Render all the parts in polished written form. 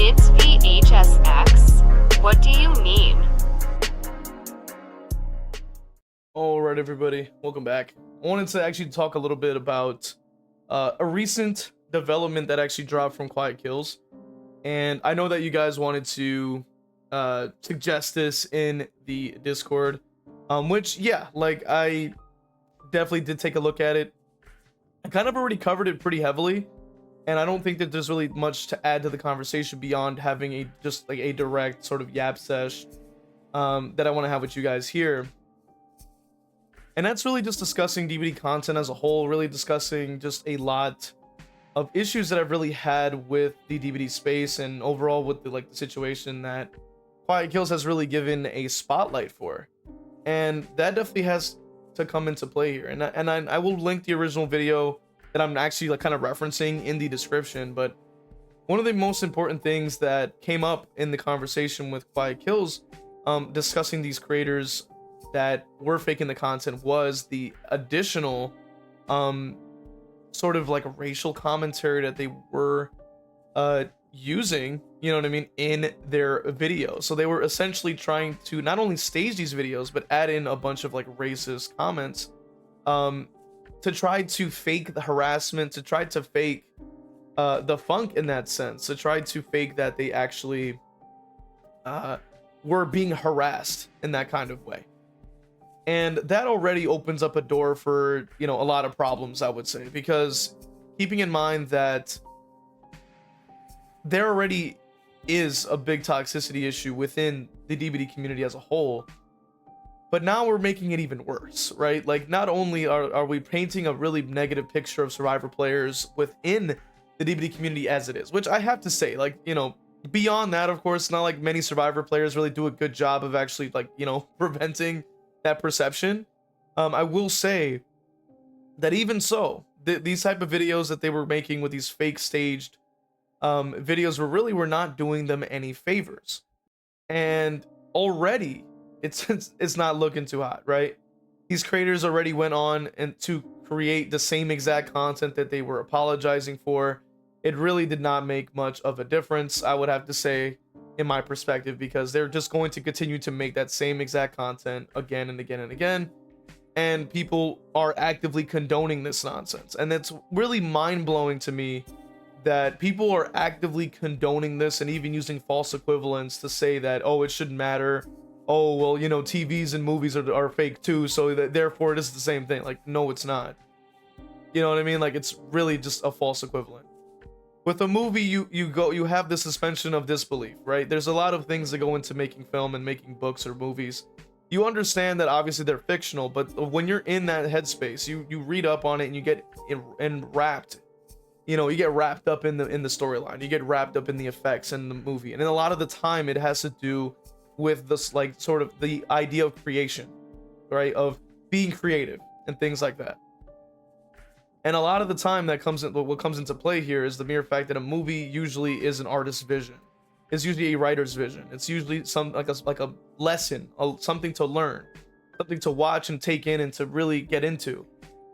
It's v.h.s.x. What do you mean? Alright everybody, welcome back. I wanted to actually talk a little bit about a recent development that actually dropped from Quiet Kills. And I know that you guys wanted to suggest this in the Discord. Which, yeah, like, I definitely did take a look at it. I kind of already covered it pretty heavily. And I don't think that there's really much to add to the conversation beyond having a direct sort of yap sesh that I want to have with you guys here. And that's really just discussing DVD content as a whole, really discussing just a lot of issues that I've really had with the DVD space and overall with the situation that Quiet Kills has really given a spotlight for. And that definitely has to come into play here. And I will link the original video that I'm actually kind of referencing in the description. But one of the most important things that came up in the conversation with Quiet Kills, discussing these creators that were faking the content, was the additional sort of like a racial commentary that they were using, you know what I mean, in their videos. So they were essentially trying to not only stage these videos but add in a bunch of like racist comments to try to fake the harassment, to try to fake the funk in that sense, to try to fake that they actually were being harassed in that kind of way. And that already opens up a door for, a lot of problems, I would say, because keeping in mind that there already is a big toxicity issue within the DVD community as a whole, but now we're making it even worse, right? Like, not only are we painting a really negative picture of Survivor players within the DVD community as it is, which I have to say, beyond that, of course, not like many Survivor players really do a good job of actually preventing that perception. I will say that even so, these type of videos that they were making with these fake staged videos were not doing them any favors. And already it's not looking too hot, right? These creators already went on and to create the same exact content that they were apologizing for. It really did not make much of a difference, I would have to say, in my perspective, because they're just going to continue to make that same exact content again and again and again, and people are actively condoning this nonsense. And it's really mind-blowing to me that people are actively condoning this and even using false equivalents to say that, oh, it shouldn't matter, oh, well, TVs and movies are fake too, so that therefore it is the same thing. Like, no, it's not. You know what I mean? Like, it's really just a false equivalent. With a movie, you have the suspension of disbelief, right? There's a lot of things that go into making film and making books or movies. You understand that obviously they're fictional, but when you're in that headspace, you read up on it and you get enwrapped. You get wrapped up in the storyline. You get wrapped up in the effects in the movie, and then a lot of the time it has to do with this sort of the idea of creation, right? Of being creative and things like that. And a lot of the time what comes into play here is the mere fact that a movie usually is an artist's vision. It's usually a writer's vision. It's usually like a lesson, something to learn, something to watch and take in and to really get into.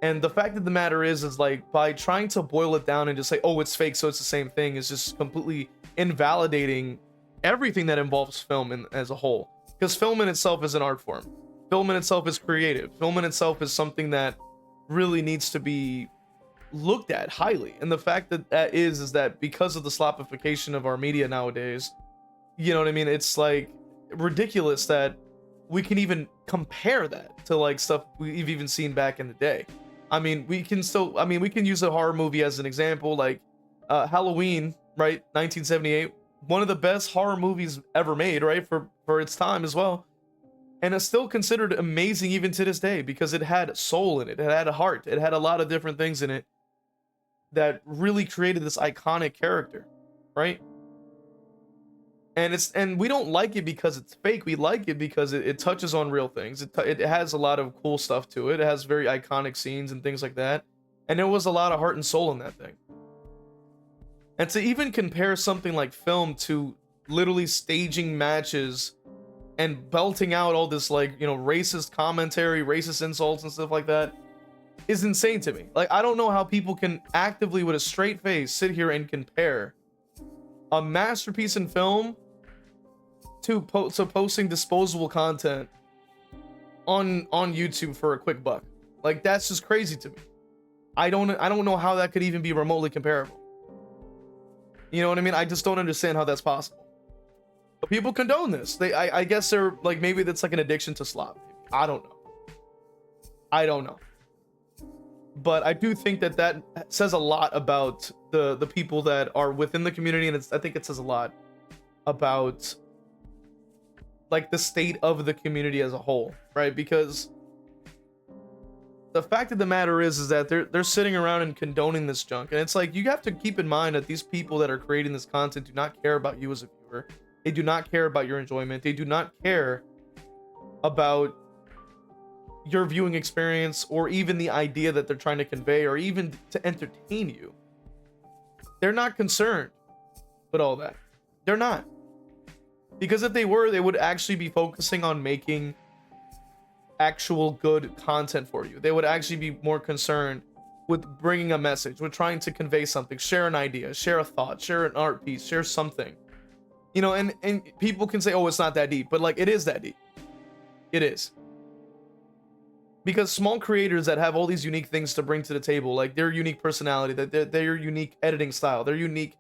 And the fact of the matter is like, by trying to boil it down and just say, oh, it's fake, so it's the same thing, is just completely invalidating everything that involves film as a whole. Because film in itself is an art form. Film in itself is creative. Film in itself is something that really needs to be looked at highly. And the fact that is that because of the slopification of our media nowadays, you know what I mean, it's like ridiculous that we can even compare that to stuff we've even seen back in the day. I mean, we can use a horror movie as an example, like Halloween, right? 1978, one of the best horror movies ever made, right? For its time as well. And it's still considered amazing even to this day because it had soul in it. It had a heart. It had a lot of different things in it that really created this iconic character, right? And we don't like it because it's fake. We like it because it touches on real things. It has a lot of cool stuff to it. It has very iconic scenes and things like that. And there was a lot of heart and soul in that thing. And to even compare something like film to literally staging matches and belting out all this racist commentary, racist insults and stuff like that is insane to me. Like, I don't know how people can actively with a straight face sit here and compare a masterpiece in film to posting disposable content on YouTube for a quick buck. Like, that's just crazy to me. I don't know how that could even be remotely comparable. You know what I mean? I just don't understand how that's possible. But people condone this. I guess they're like, maybe that's like an addiction to slop. I don't know. But I do think that that says a lot about the people that are within the community, and I think it says a lot about like the state of the community as a whole, right? Because the fact of the matter is that they're sitting around and condoning this junk, and it's like, you have to keep in mind that these people that are creating this content do not care about you as a viewer. They do not care about your enjoyment. They do not care about your viewing experience, or even the idea that they're trying to convey, or even to entertain you. They're not concerned with all that. They're not. Because if they were, they would actually be focusing on making actual good content for you. They would actually be more concerned with bringing a message, with trying to convey something, share an idea, share a thought, share an art piece, share something. You know, and people can say, oh, it's not that deep, but like, it is that deep. It is. Because small creators that have all these unique things to bring to the table, like their unique personality, their unique editing style, their unique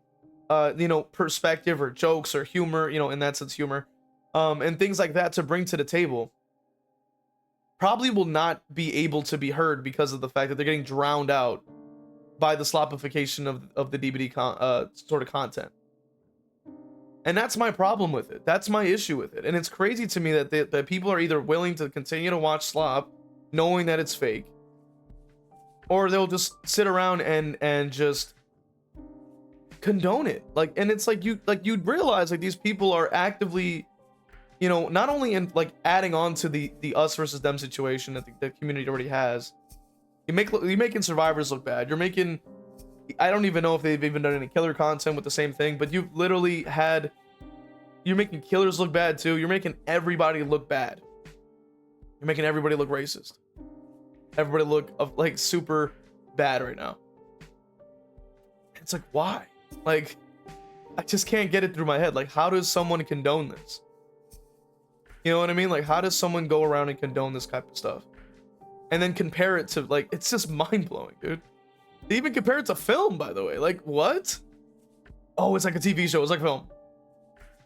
perspective or jokes or humor, in that sense, humor, and things like that to bring to the table, probably will not be able to be heard because of the fact that they're getting drowned out by the slopification of the DBD sort of content. And that's my problem with it. That's my issue with it. And it's crazy to me that people are either willing to continue to watch slop knowing that it's fake, or they'll just sit around and just condone it. Like, and it's like, you'd realize like these people are actively, not only in like adding on to the us versus them situation that the community already has. You're making survivors look bad. You're making, I don't even know if they've even done any killer content with the same thing, but you've literally you're making killers look bad too. You're making everybody look bad. You're making everybody look racist. Everybody look like super bad right now. It's like, why? Like, I just can't get it through my head. Like, how does someone condone this? You know what I mean? Like, how does someone go around and condone this type of stuff? And then compare it to, like, it's just mind-blowing, dude. They even compare it to film, by the way. Like, what? Oh, it's like a TV show. It's like film.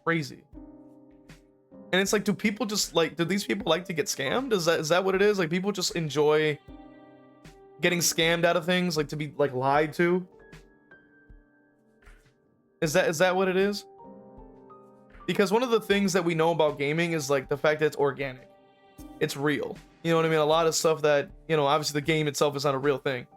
Crazy. And it's like, do these people like to get scammed? Is that what it is? Like, people just enjoy getting scammed out of things, like to be like lied to? Is that what it is? Because one of the things that we know about gaming is like the fact that it's organic. It's real. You know what I mean? A lot of stuff that, obviously the game itself is not a real thing,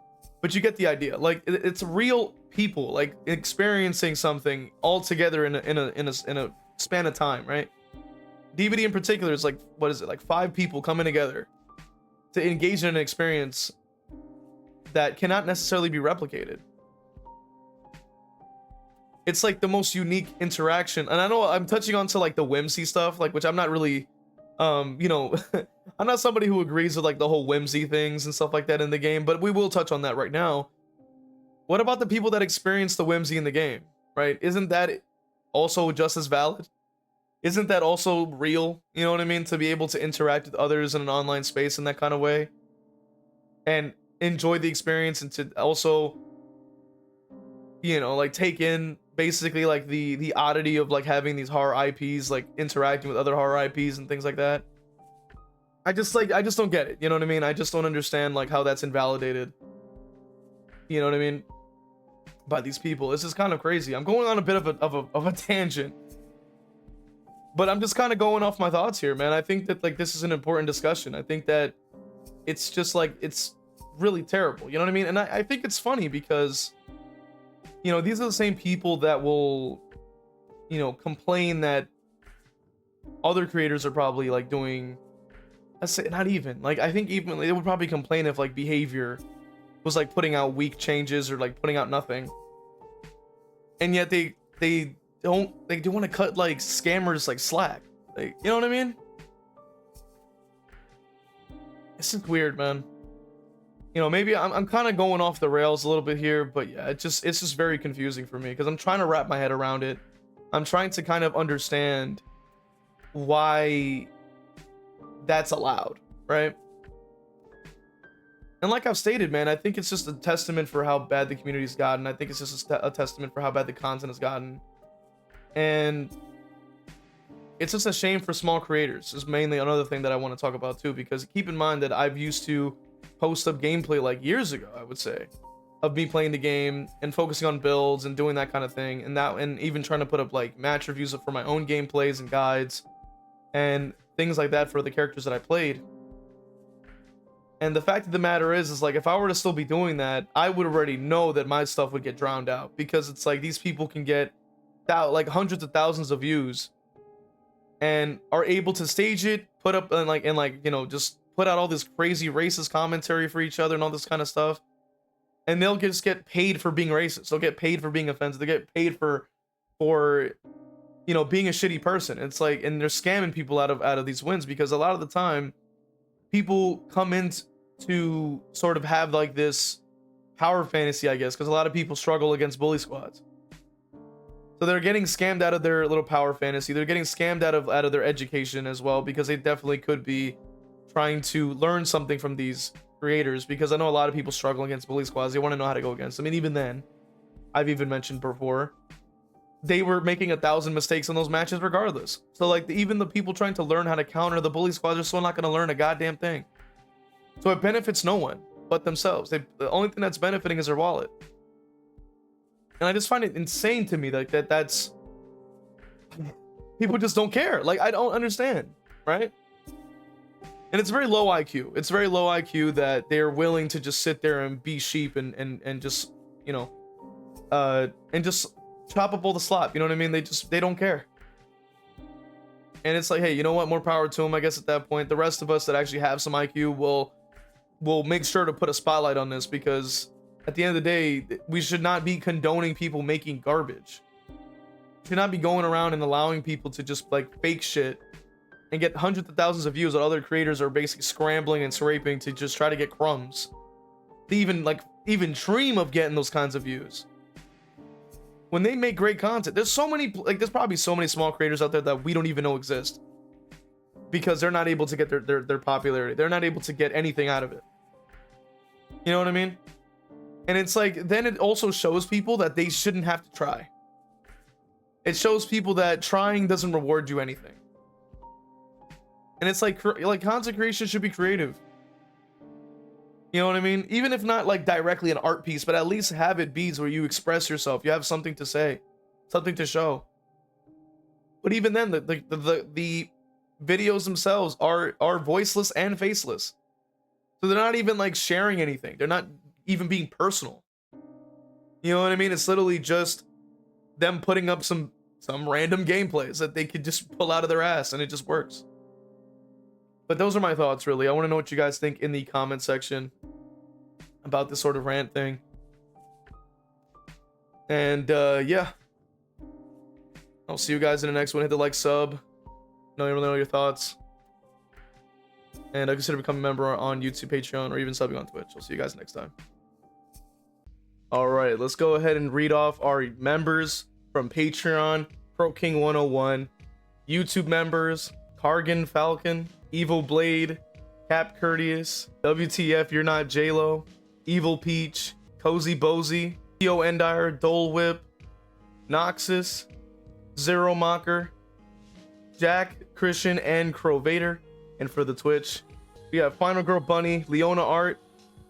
but you get the idea. Like, it's real people like experiencing something all together in a span of time, right? DBD in particular is like, what is it, like 5 people coming together to engage in an experience that cannot necessarily be replicated. It's like the most unique interaction. And I know I'm touching on to like the whimsy stuff, like, which I'm not really, I'm not somebody who agrees with like the whole whimsy things and stuff like that in the game, but we will touch on that right now. What about the people that experience the whimsy in the game, right? Isn't that also just as valid? Isn't that also real? You know what I mean? To be able to interact with others in an online space in that kind of way and enjoy the experience, and to also, like take in basically like the oddity of like having these horror IPs, like interacting with other horror IPs and things like that. I just don't get it. You know what I mean? I just don't understand like how that's invalidated. You know what I mean? By these people. This is kind of crazy. I'm going on a bit of a tangent, but I'm just kind of going off my thoughts here, man. I think that like this is an important discussion. I think that it's just like, it's really terrible. You know what I mean? And I think it's funny because, these are the same people that will, complain that other creators are probably like doing, let's say, not even like, I think even they would probably complain if like behavior was like putting out weak changes or like putting out nothing, and yet they do want to cut like scammers like slack. Like, you know what I mean? This is weird, man. Maybe I'm kind of going off the rails a little bit here, but yeah, it's just very confusing for me because I'm trying to wrap my head around it. I'm trying to kind of understand why that's allowed, right? And like I've stated, man, I think it's just a testament for how bad the community's gotten. I think it's just a testament for how bad the content has gotten. And it's just a shame for small creators. Is mainly another thing that I want to talk about too, because keep in mind that I've used to post up gameplay like years ago, I would say, of me playing the game and focusing on builds and doing that kind of thing, and even trying to put up like match reviews for my own gameplays and guides and things like that for the characters that I played. And the fact of the matter is like, if I were to still be doing that, I would already know that my stuff would get drowned out, because it's like these people can get like hundreds of thousands of views and are able to stage it, put up and like you know, just put out all this crazy racist commentary for each other and all this kind of stuff, and they'll just get paid for being racist. They'll get paid for being offensive. They get paid for you know, being a shitty person. It's like, and they're scamming people out of these wins, because a lot of the time people come in to sort of have like this power fantasy, I guess, because a lot of people struggle against bully squads. So they're getting scammed out of their little power fantasy. They're getting scammed out of their education as well, because they definitely could be trying to learn something from these creators, because I know a lot of people struggle against bully squads. They want to know how to go against them. And even then, I've even mentioned before, they were making 1,000 mistakes in those matches regardless. So like even the people trying to learn how to counter the bully squads are still not going to learn a goddamn thing. So it benefits no one but themselves. The only thing that's benefiting is their wallet. And I just find it insane to me like that's people just don't care. Like, I don't understand, right? And it's very low IQ. It's very low IQ that they're willing to just sit there and be sheep and just, you know, and just chop up all the slop. You know what I mean? They don't care. And it's like, hey, you know what? More power to them, I guess, at that point. The rest of us that actually have some IQ will make sure to put a spotlight on this, because at the end of the day, we should not be condoning people making garbage. We should not be going around and allowing people to just like fake shit and get hundreds of thousands of views, while other creators are basically scrambling and scraping to just try to get crumbs. They even dream of getting those kinds of views. When they make great content, there's probably so many small creators out there that we don't even know exist, because they're not able to get their popularity. They're not able to get anything out of it. You know what I mean? And it's like, then it also shows people that they shouldn't have to try. It shows people that trying doesn't reward you anything. And it's like content creation should be creative. You know what I mean? Even if not like directly an art piece, but at least have it be where you express yourself. You have something to say, something to show. But even then, the videos themselves are voiceless and faceless. So they're not even like sharing anything. They're not even being personal. You know what I mean? It's literally just them putting up some random gameplays that they could just pull out of their ass, and it just works. But those are my thoughts, really. I want to know what you guys think in the comment section about this sort of rant thing. And yeah, I'll see you guys in the next one. Hit the like, sub. Let me know your thoughts. And consider becoming a member on YouTube, Patreon, or even subbing on Twitch. I'll see you guys next time. All right, let's go ahead and read off our members from Patreon. Pro King 101, YouTube members: Cargan Falcon, Evil Blade, Cap Courteous, WTF You're Not J-Lo, Evil Peach, Cozy Bozy, Theo Endire, Dole Whip, Noxus, Zero Mocker, Jack, Christian, and Crovator. And for the Twitch, we have Final Girl Bunny, Leona Art,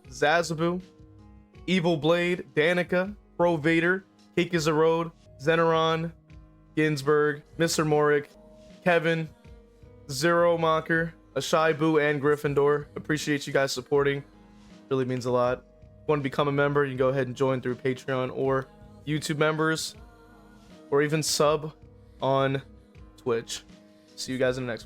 Zazabu, Evil Blade, Danica, Pro Vader, Cake is a Road, Zeneron, Ginsburg, Mr. Morik, Kevin, Zero Mocker, Ashai Boo, and Gryffindor. Appreciate you guys supporting. Really means a lot. If you want to become a member, you can go ahead and join through Patreon or YouTube members, or even sub on Twitch. See you guys in the next one.